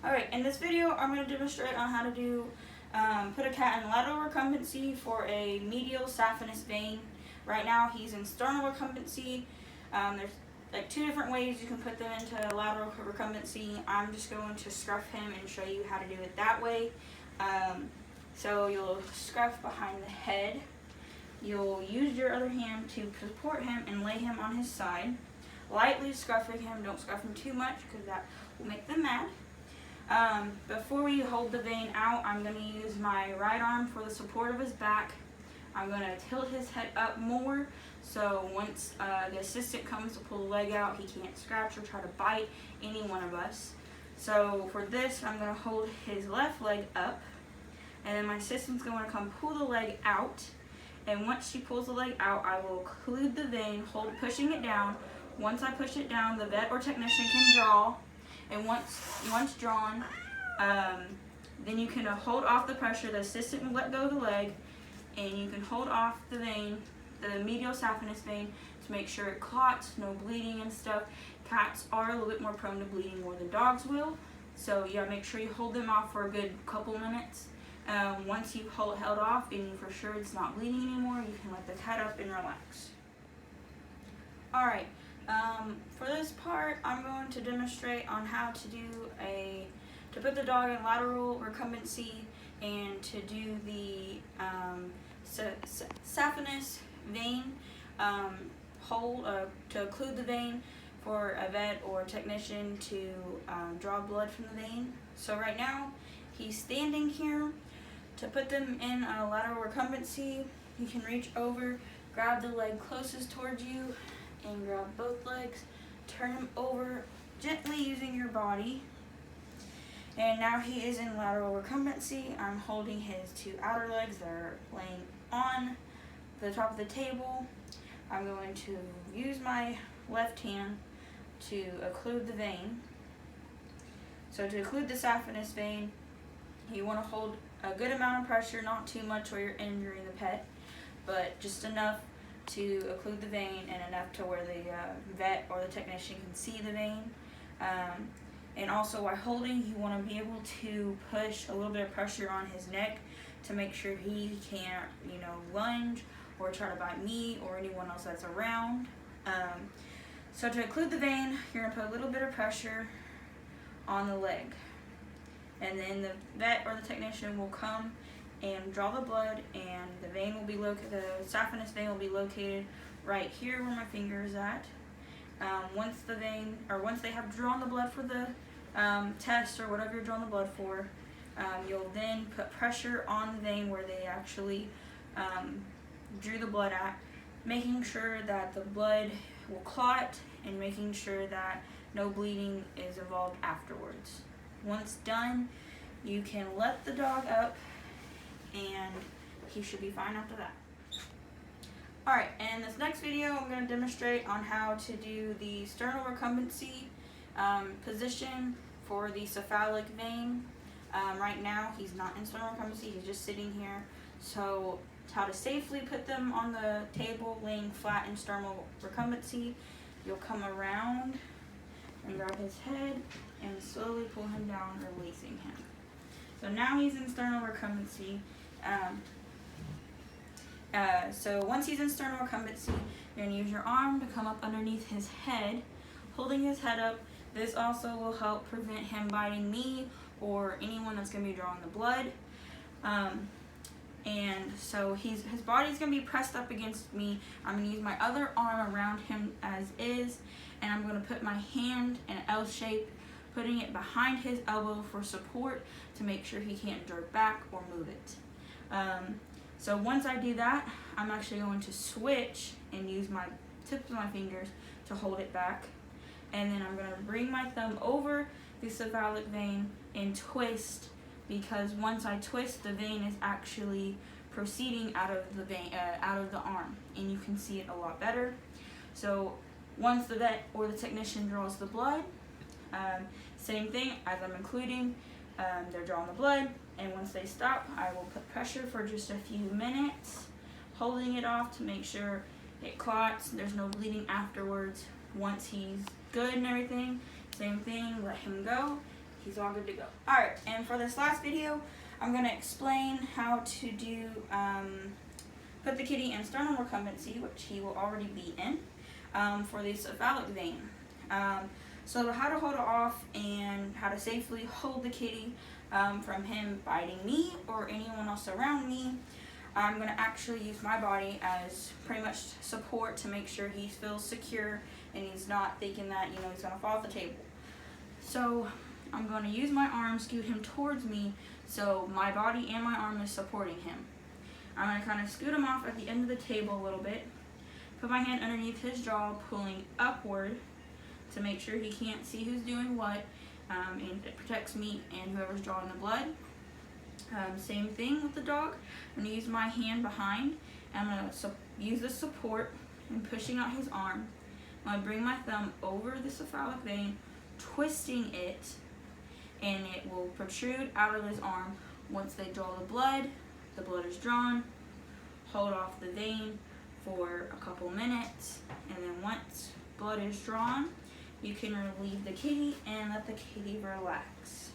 Alright, in this video I'm going to demonstrate on how to do put a cat in lateral recumbency for a medial saphenous vein. Right now he's in sternal recumbency. There's like two different ways you can put them into lateral recumbency. I'm just going to scruff him and show you how to do it that way. So you'll scruff behind the head. You'll use your other hand to support him and lay him on his side. Lightly scruffing him, don't scruff him too much because that will make them mad. Before we hold the vein out, I'm going to use my right arm for the support of his back. I'm going to tilt his head up more, so once the assistant comes to pull the leg out, he can't scratch or try to bite any one of us. So for this, I'm going to hold his left leg up, and then my assistant's going to come pull the leg out. And once she pulls the leg out, I will occlude the vein, pushing it down. Once I push it down, the vet or technician can draw. And once drawn, then you can hold off the pressure. The assistant will let go of the leg, and you can hold off the vein, the medial saphenous vein, to make sure it clots, no bleeding and stuff. Cats are a little bit more prone to bleeding more than dogs will, so you gotta make sure you hold them off for a good couple minutes. Once you've held off and for sure it's not bleeding anymore, you can let the cat up and relax. Alright, for this part, I'm going to demonstrate on how to put the dog in lateral recumbency and to do the saphenous vein to occlude the vein for a vet or technician to draw blood from the vein. So right now, he's standing here. To put them in a lateral recumbency, you can reach over, grab the leg closest towards you, and grab both legs, turn him over gently using your body. And now he is in lateral recumbency. I'm holding his two outer legs that are laying on the top of the table. I'm going to use my left hand to occlude the vein. So to occlude the saphenous vein, you want to hold a good amount of pressure, not too much where you're injuring the pet, but just enough to occlude the vein and enough to where the vet or the technician can see the vein. And also while holding, you want to be able to push a little bit of pressure on his neck to make sure he can't, lunge or try to bite me or anyone else that's around. So to occlude the vein, you're going to put a little bit of pressure on the leg. And then the vet or the technician will come and draw the blood, and the vein will be located, the saphenous vein will be located right here where my finger is at. Once they have drawn the blood for the test or whatever you're drawing the blood for, you'll then put pressure on the vein where they actually drew the blood at, making sure that the blood will clot and making sure that no bleeding is involved afterwards. Once done, you can let the dog up and he should be fine after that. Alright, in this next video I'm going to demonstrate on how to do the sternal recumbency position for the cephalic vein. Right now he's not in sternal recumbency, he's just sitting here. So how to safely put them on the table laying flat in sternal recumbency, you'll come around and grab his head and slowly pull him down, releasing him. So now he's in sternal recumbency. So once he's in sternal recumbency, you're going to use your arm to come up underneath his head, holding his head up. This also will help prevent him biting me or anyone that's going to be drawing the blood. And so his body's going to be pressed up against me. I'm going to use my other arm around him as is, and I'm going to put my hand in an L shape, putting it behind his elbow for support to make sure he can't jerk back or move it. So once I do that, I'm actually going to switch and use my tips of my fingers to hold it back. And then I'm going to bring my thumb over the cephalic vein and twist, because once I twist, the vein is actually proceeding out of the vein, out of the arm, and you can see it a lot better. So once the vet or the technician draws the blood, same thing as I'm including, they're drawing the blood, and once they stop, I will put pressure for just a few minutes, holding it off to make sure it clots, there's no bleeding afterwards. Once he's good and everything, same thing, let him go. he's all good to go. Alright, and for this last video, I'm going to explain how to do, put the kitty in sternal recumbency, which he will already be in, for the cephalic vein. So how to hold it off and how to safely hold the kitty from him biting me or anyone else around me. I'm going to actually use my body as pretty much support to make sure he feels secure and he's not thinking that, you know, he's going to fall off the table. So I'm going to use my arm, scoot him towards me so my body and my arm is supporting him. I'm going to kind of scoot him off at the end of the table a little bit, put my hand underneath his jaw, pulling upward to make sure he can't see who's doing what, and it protects me and whoever's drawing the blood. Same thing with the dog. I'm going to use my hand behind, and I'm going to use the support and pushing out his arm. I'm going to bring my thumb over the cephalic vein, twisting it, and it will protrude out of his arm. Once they draw the blood is drawn. Hold off the vein for a couple minutes, and then once blood is drawn, you can relieve the kitty and let the kitty relax.